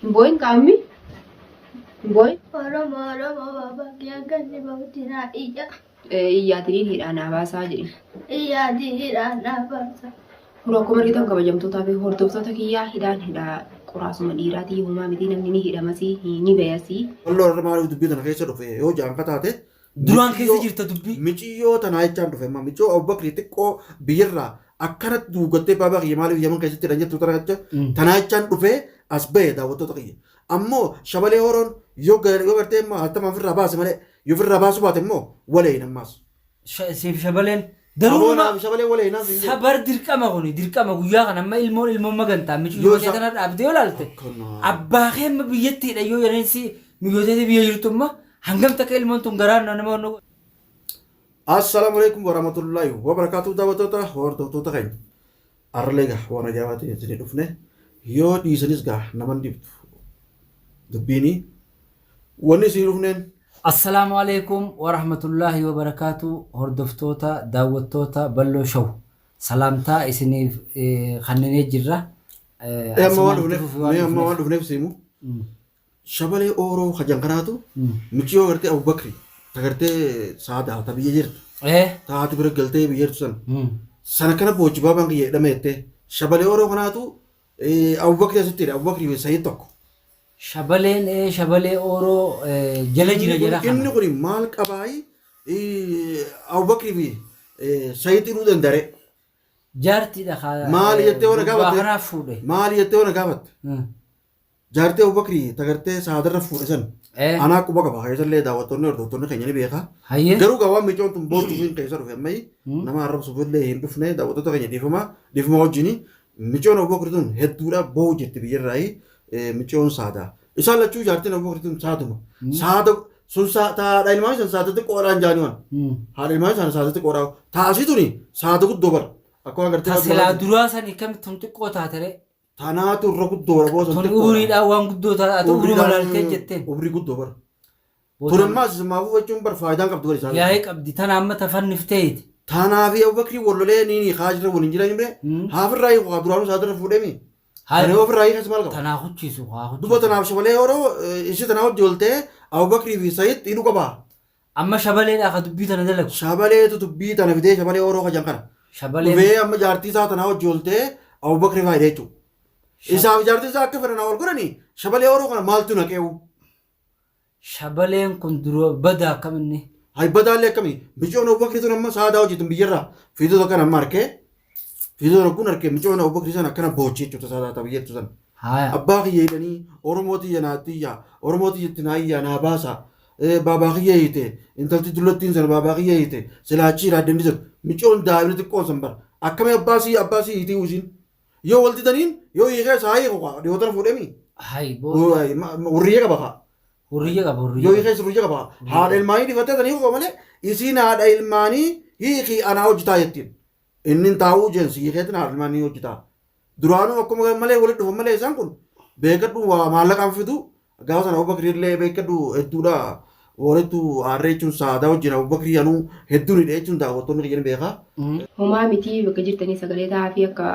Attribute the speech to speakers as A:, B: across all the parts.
A: Boy kami. Boy.
B: Baba kya करने बहुत ना iya
A: Iya tini hidhaan baasaa jedhi.
B: iya di hidana basa
A: Yeroo akkuma argitan kabajamtootaa fi hordoftoota kiyyaa hidhaa qoraasuma dhiiraatii uumaa miti namni ni hidhamasii ni bayasii.
C: Allora maaliif dubbii tana keessa dhufe yoo jaanka taate
D: duraan keessa jirta dubbii
C: michiyyoo tanaa jechaan dhufe amma michoo Abubakar xiqqoo biyyarraa akkanatti duugattee baabaa kiyya maaliif yaman keessatti hidhan jettu tanaa jechaan dhufe as bahe daawwattoota kiyya. Ammoo shabalee horoon yoo gartee immoo hattama ofirraa baase malee yoo ofirraa baasuu baate immoo walee hin ammaas.
D: siif shabaleen daruuma
C: shabalee walee hin
D: sabar dirqama kuni dirqama guyyaa kana amma ilmoon magantaa michuyyoo kana dhaabdee yoo laalte abbaa keemma biyyatti hidha yoo jedhansi miyyooteeti biyya jirtumma hangam takka ilmoon tun garaan nama wannu
C: Assalamu alaikum warahmatullahi wabarakatuh daawwattoota hordoftoota keenya. Arleega waan ajaa'ibaati isin dhufne yoo dhiisanis gaa naman dibtu dubbiini wanni isin dhufneen.
D: Assalaamu alaikum warahmatullahi wabarakatuh hordoftoota daawwattoota balloo shaw salaamtaa isiniif kanneen jirra.
C: Amma waan dhufneef simu shabalee ooroo hajan kanaatu michiyoo gartee Abubakri tagartee saadaa ta biyya jirtu taatu bira galtee biyya jirtu sana kana boochi baabaan kiyya hidhameette shabalee ooroo kanaatu Abubakri asitti hidha Abubakri sayid tokko.
D: Shabalee ooroo jala jira jira kana.
C: Inni kun maal qabaayi Abubakri fi sayid hidhuu dandare.
D: Jaartiidha kaa.
C: Maali jettee waan gaafatte?
D: Bakaraaf fuudhe.
C: Maali jettee waan gaafatte? Jaartii Abubakri tagartee saadarra fuudhe san. Anaa quba qaba keessallee daawwattoonni hordoftoonni keenya ni beeka. Garuu gaa waan micoon tun boortuu fi keessa dhufe ammayyi nama arrabsuuf illee hin dhufne daawwattoota keenya dhiifama wajjini micoon Abubakri tun hedduudha boo'u jirti biyyarraayi micoon saadaa. Isaan lachuu jaartiin Abubakri tun saaduma. Saada sun taadha ilmaan isaan saadatti qoodhaan jaanii waan. Haadha ilmaan isaan saadatti qoodhaa. Taasii tuni saada guddoo bara. Akkuma agartee.
D: Tasilaa duraa san akkamitti xiqqoo taatere.
C: Tanaatu irra guddoo boosa.
D: Toni umriidhaan waan guddoo taate umrii malaaltee jetteen.
C: Umrii guddoo bara. Turammaas maafuu jechuun bar faayidaan qabdu gadi isaa.
D: Yaa'ii qabdi tana amma tafannifteeti.
C: Tanaafi Abubakri wallolee ni haajira waliin jiran imree haafirraa hiiku duraanuu saadarra fuudhemi. Ani ofirraa hiikas maal qaba?
D: Tanaa hucciisu haa hucciisu.
C: Duba tanaaf shabalee yeroo ishee tanaa hojii oltee Abubakri fi Sayid hidhuu qaba.
D: Amma shabaleedhaa ka dubbii tana dalagu.
C: Shabaleetu dubbii tana fidee shabalee yeroo kajan kana.
D: Shabalee.
C: Dhufee amma jaartii isaa tanaa hojii oltee Abubakri faayidee jechuudha. Isaaf jaartii isaa akka fedhan wal godhanii shabalee yeroo kana maaltu naqeewu?
D: Shabaleen kun dura badaa akkaminni.
C: Hay badaallee akkamii micoon Abubakri tun amma saadaa hojjetu biyyarraa fiidota kana amma harkee fiidota kun harkee micoon Abubakri san akkana boochii jechuudha saadaa ta'u biyyattu san. Abbaa kiyya hidhanii Oromooti naatiyyaa Oromooti naayyaa naa baasa baabaa kiyya hiite intalti dullattiin sana baabaa kiyya hiite silaachii raaddendi jiru micoon daa'imni xiqqoon san bara akkamii abbaasii hiitii usiin yoo walti taniin yoo hiikee saa hiiku dhiyootana fuudhemi.
D: Hay boo.
C: Hurriyee qaba kaa.
D: Hurriyee qaba hurriyee.
C: Yoo hiikee hurriyee qaba haadha ilmaanii difattee tanii hiiku malee isiin haadha ilmaanii hiikii anaa hojjetaa jettiin inni taa'uu jeensi hiikeetiin haadha ilmaanii hojjetaa. Duraanuu akkuma malee walitti dhufan malee isaan kun beekadhu waa maallaqaan fidu gaafa sana Abubakri illee beekadhu hedduudha walittu aarree jechuun saadaa wajjin Abubakri anuu hedduun hidhee jechuun daawwattoonni kiyyan beekaa.
A: Homaa miti bakka jirtanii sagalee ta'aa fi akka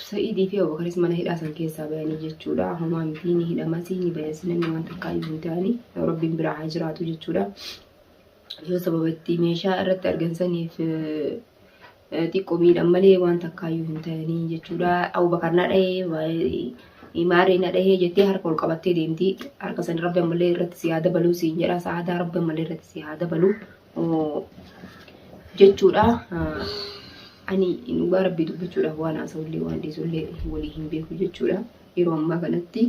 A: Sa'idii fi Abubakaris mana hidhaa san keessaa bayanii jechuudha. Homaa miti ni hidhamasii ni bayasii namni waan takkaa hin ta'anii Rabbiin biraa haa jiraatu jechuudha. Yoo sababa itti meeshaa irratti argamsaniif xiqqoo miidhan malee waan takkaayyuu hin ta'anii jechuudha. Abubakar na dhahee maaree na dhahee jettee harka ol qabattee deemti. Harka san rabbi ammallee irratti si haa dabaluu siin jedha. Sa'aadaa rabbi ammallee irratti si haa dabaluu jechuudha. Ani dhugaa rabbii dubbachuudhaaf waan haasa'ullee waan dhiisullee walii hin beeku jechuudha. Yeroo ammaa kanatti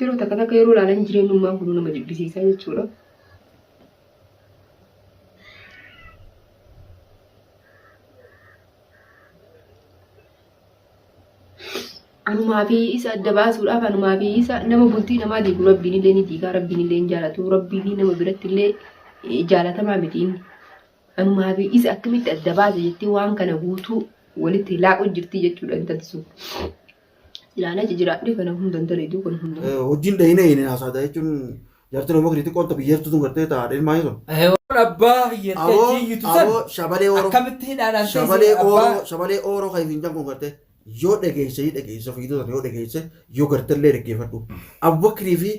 A: yeroo takka yeroo ilaalan jireenyummaan kun nama jibbisiisaa jechuudha. Anumaa fi isa adda baasuudhaaf anumaa fi isa nama bultii namaa diigu rabbiin illee ni diigaa rabbiin illee ni jaalatu rabbiin nama biratti illee jaalatamaa mitiin anumaa fi isa akkamitti adda baasa jettee waan kana guutuu walitti laaqu jirti jechuudha intalli sun. Ilaana jiraadhee kana hundan daleeduu kan hundan.
C: Hojiin dhahina haasaadha jechuun jaartiin Abubakri xiqqoon biyyattuu tun gartee taa'aadha ilmaanii sun.
D: abbaa hiyyatee jiyyutu
C: Abo shabalee ooroo.
D: akkamitti hidhaadhaan
C: Shabalee ooroo kan hin jangoon gartee yoo dhageesse fiidota yoo dhageesse yoo gartallee dhaggeeffadhu. Abubakrii fi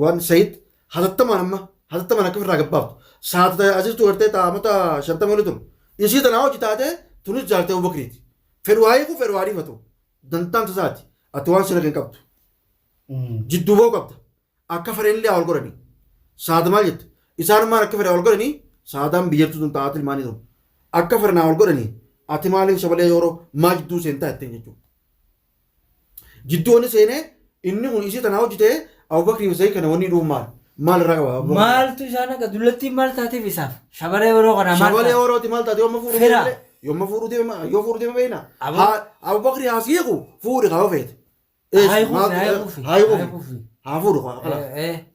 C: waan Sayid hatattamaan akka ofirraa gabbaaftu. Saata asistu gartee taa'amata 50 waliin turu. Isii tanaa hojii taatee tunis jaaltee Abubakriiti. Fedhu waa dhiifatu. Dantaan tasaati. Ati waan sila kan qabdu. Jidduu ba'uu qabda. Akka fareenillee haa ol godhanii. Saada maal jette? Isaan maal akka fareen ol godhanii? Saadaan biyyattuu tun taa'aa tilmaanii tun. Akka fareen ol godhanii. Ati maaliif shabalee yeroo maal jidduu seentaa jetteen jechuudha. Jidduu wanni seenee inni kun isii tanaa hojjetee Abubakrii fi Sayid kana wanni dhufu maal? Maal irraa qaba?
D: Maaltu isaan akka dullattiin maal taateef isaaf? Shabalee yeroo kana maal?
C: Shabalee yerooti maal taate yooma fuudhuu deema beena. Abubakrii haasiiqu fuudhi qaba feete. Haa fuudhu qaba.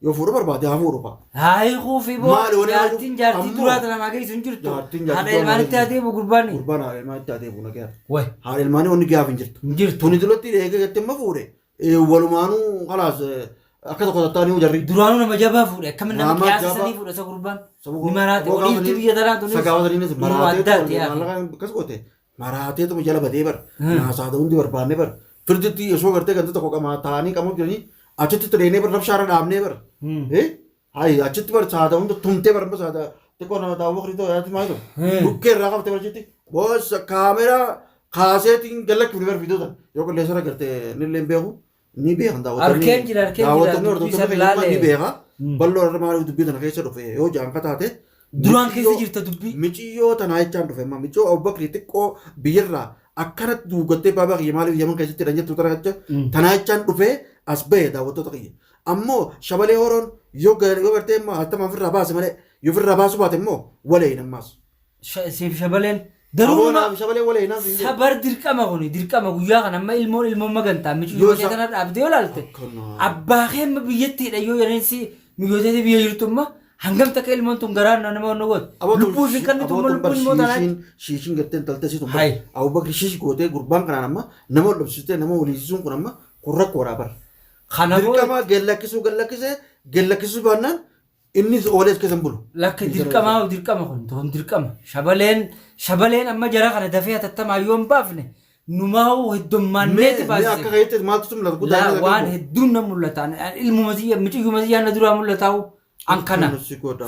C: Yoo fuudhu barbaade haa fuudhu qaba.
D: Haayikuufi boo jaartiin duraa tana namaa keessa hin jirtu. Haadha ilmaanitti adeemu gurbaani.
C: Gurbaan haadha ilmaanitti adeemu nagaa.
D: Way.
C: Haadha ilmaanii wanni gaaf hin jirtu.
D: Hin jirtu.
C: Tuni dullatti eegee gattee ma fuudhe. Walumaanuu khalaas akka tokko tattaanii jarri.
D: Duraanuu nama jabaa fuudhe akkamitti nama qiyaasanii fuudha isa gurbaan. Ni maraate oliitti biyya tanaa tunis.
C: Sagaawwataniinis maraatee akkas goote. Maraateetuma jala badee bara. Naasaata hundi barbaanne bara. Firditti osoo gartee ganta tokko qamaa taa'anii qamuuf jiranii achitti xireenee bara rabshaara dhaabnee bara. Hayi achitti bara saada hunda tumtee bara saada xiqqoo nama taa'u bakri ta'u yaati maayito. Bukkee irraa qabte bara jetti. Boos kaameraa kaaseetiin gallakki bara fiidota yoo qilleensara gartee nillee beeku ni beekan daawwattoonni hordoftoonni ni beeka. Bal'oo irra maaliif dubbii tana keessa dhufe yoo jaan kataate.
D: Duraan keessa jirta dubbii.
C: Michiyyoo tanaa jechaan dhufe michoo Abubakrii xiqqoo biyyarraa akkanatti duugattee baabaa kiyya maaliif yaman keessatti hidhan jettu tanaa jechaan dhufee as bahee daawwattoota kiyya. Ammoo shabalee horoon yoo gartee immoo hattama ofirraa baase malee yoo ofirraa baasuu baate immoo walee hin ammaas.
D: Shabaleen daruma
C: shabalee walee hin ammaas.
D: Sabar dirqama guyyaa kana amma ilmoon magantaa michiyyoo kana dhaabdee yoo laalte abbaa keemma biyyattiidha yoo yaneensi miyyootee biyya jirtummaa. Hangam takka ilmoon tun garaan nama wanna goot. Lubbuun fi kan tun lubbuun ilmoo taanaati.
C: Shiishiin gartee taltee si tun bara. Abubakri shiishi gootee gurbaan kanaan amma nama ol dhabsistee nama waliisisuun kun amma kun rakkoo waraabara. Dirqama gallakkisuu baannaan inni oolees keessan bulu.
D: Lakki dirqama kun dirqama. Shabaleen amma jara kana dafee hatattamaa yoo hin baafne numaa'uu heddummaanneeti baasise.
C: Akka keessatti maaltu sun mul'ata?
D: Waan hedduun na mul'ataan michiyyuu masiyyaa na duraa mul'ataa'u. Ankana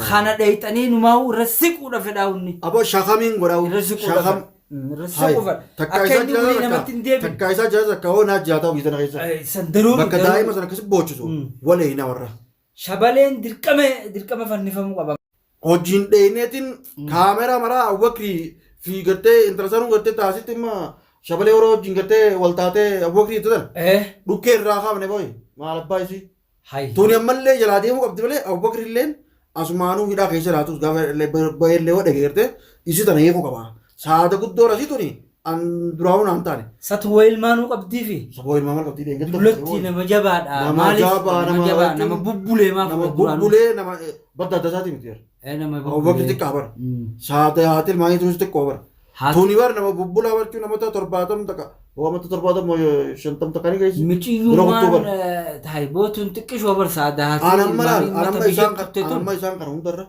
D: kana dheeyxanii numaa'uu irra siquudha fedhaa'unni.
C: Aboo shakamiin godhaa'u.
D: Irra siquudha. Akka inni waliin namatti hin deebiin.
C: Takkaa isaa jala takkaa hoo naaf jaataa hojii sana keessa. Bakka daa'ima sana akkasi boochisu walee hin warra.
D: Shabaleen dirqama fannifamuu qaba.
C: Hojiin dheeyneetiin kaameraa maraa Abubakrii fi gartee intarasaan gartee taasisti immoo shabalee yeroo hojiin gartee wal taatee Abubakrii itti tan. Dhukkee irraa kaafne booyi maal abbaa isii. Tuni ammallee jalaa deemuu qabdi malee Abubakri illeen asumaanuu hidhaa keessa jiraatu gaafa baay'ee waa dhageerte isi tana eeguu qaba. Saada guddoo rasii tuni an duraa'uu naan taane.
D: Satuwaa ilmaanuu qabdii fi.
C: Saboo ilmaan qabdii deengatti.
D: Dullatti nama jabaadha. Nama jabaa nama bubbulee maaf.
C: Nama bubbulee nama badda adda isaati miti. Abubakri xiqqaa bara. Saada haati ilmaanii tunis xiqqoo bara. Tuni bara nama bubbulaa barchuu namoota 70 taqa. Wamata 70 takanii geessi.
D: Michiyyummaan taayibootuun xiqqishoo barsaada.
C: Anamma isaan kana hundarra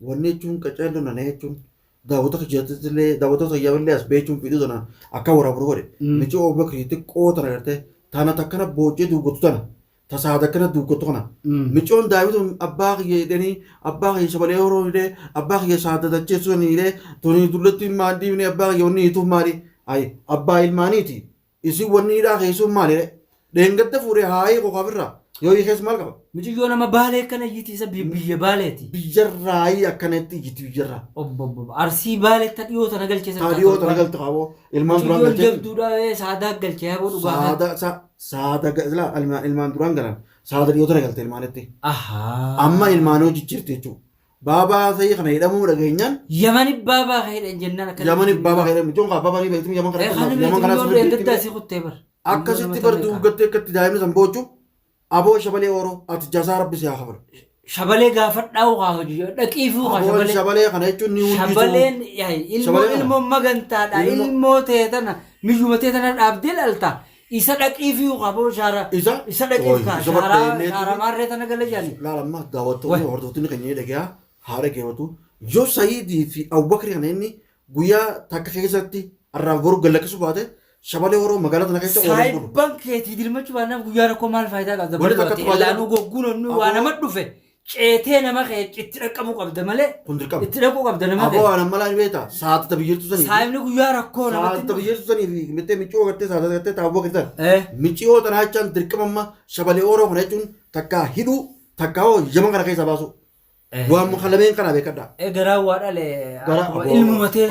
C: wanni jechuun qaceellu nana jechuun daawwattoota yaaballee as beechuun fiduu tana akka waraaburu godhe. Michi Abubakrii xiqqoo tana gartee tana takkana boocee duuggatu tana tasaada akkana duuggatu kana. Michoon daawwituun abbaa kiyya jedhanii abbaa kiyya shabalee horoo hidhee abbaa kiyya saada dacheessuun hidhee tuni dullatti maal diimne abbaa kiyya wanni hiituuf maali. Ay abbaa ilmaaniiti isin wanni hidhaa keessuun maali dheengatta fuudhee haayee qofaafirraa yoo hiikees maal qaba.
D: Michiyyoo nama baalee akkana iyyitiisa biyya baaleeti.
C: Biyyarraayii akkanatti iyyiti biyyarraa.
D: Arsii baaleetta dhiyoo tana galchee
C: sana. Dhiyoo tana galte qabu ilmaan duraan galchee.
D: Jabduudha saadaa galchee haa godhu
C: gaafa. Saada ilmaan duraan galan saada dhiyoo tana galte ilmaanitti. Amma ilmaanoo jijjiirti jechuudha. Baabaa sayii kana hidhamuu dhageenyaan.
D: Yamani baabaa hidhan jennaan akkana.
C: Yamani baabaa hidhan mijoon kaa baabaa ni beektu yaman kana. Akkasitti bar duugattee akkatti daa'imni san boochu aboo shabalee oroo ati jaasaa rabbi si haa kafalu.
D: Shabalee gaafadhaa'u haa hojii dhaqiifuu haa shabalee.
C: Shabalee kana jechuun ni hundisu.
D: Shabaleen ilmoo magantaadha ilmoo ta'e tana miyyuma ta'e tana dhaabdee dhalta. Isa dhaqiifuu haa boo shaara. Isa dhaqiif kaa shaara maarree tana gala jaani.
C: Laalamma daawwattoonni hordoftoonni keenya dhagaa. haadha keewwatu yoo Saayidii fi Abubakar kana inni guyyaa takka keessatti arraa boru galakkisu baate shabalee waroo magaalaa tana keessa oolan bulu.
D: Saayibban keetii dilmachuu baannaan guyyaa rakkoo maal faayidaa qabda malee ilaanuu gogguun onni waa nama dhufe ceetee nama kee itti dhaqqabuu qabda malee itti dhaquu qabda nama kee.
C: Aboo waan ammalaa ni beektaa saatota biyyattuu sanii.
D: Saayibni guyyaa rakkoo namatti.
C: Saatota biyyattuu sanii fi mittee miccoo gartee saatota gartee taa'uu bakka miccoo tanaa jechaan dirqama shabalee waroo kana jechuun takkaa hidhuu takkaa hoo yama kana keessa baasu. Waan mukhalameen kana beekadha.
D: Garaa waa dhalee ilmu matee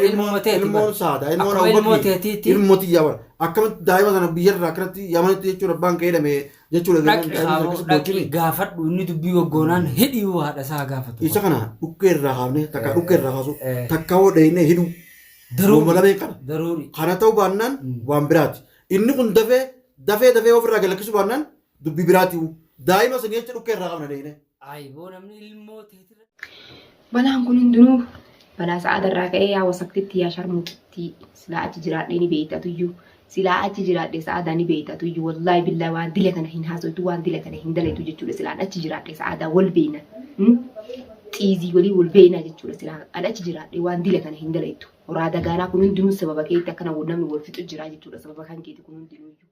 D: ilmu matee
C: ilmoon saada ilmoon Abubakar ilmooti yaabara akkamitti daa'ima sana biyyarraa akkanatti yamanitti jechuudha abbaan ka'edhame jechuudha.
D: Dhaqii gaafadhu inni dubbii goggoonaan hidhii haadha isaa gaafatu.
C: Isa kana dhukkee irraa haafne takka dhukkee irraa kaasu takka hoo dhahinee hidhu. Mukhalameen kana. Kana ta'uu baannaan waan biraati. Inni kun dafee ofirraa galakkisu baannaan dubbii biraati. Daa'ima sana jecha dhukkee irraa qabna dhahinee.
A: Balaan kun hundinuu balaa sa'aadarraa ka'ee yaa wasaqtitti yaa sharmuutti silaa achi jiraadhee ni beektatuyyuu silaa achi jiraadhee sa'aadaa ni beektatuyyuu wallaahi billaa waan dila kana hin haasoitu waan dila kana hin daleetu jechuudha silaan achi jiraadhee sa'aadaa wal beena xiizii walii wal beena jechuudha silaan achi jiraadhee waan dila kana hin daleetu horaa dagaanaa kun hundinuu sababa keetti akkana namni wal fixu jira jechuudha sababa kan keetti kun hundinuuyyuu.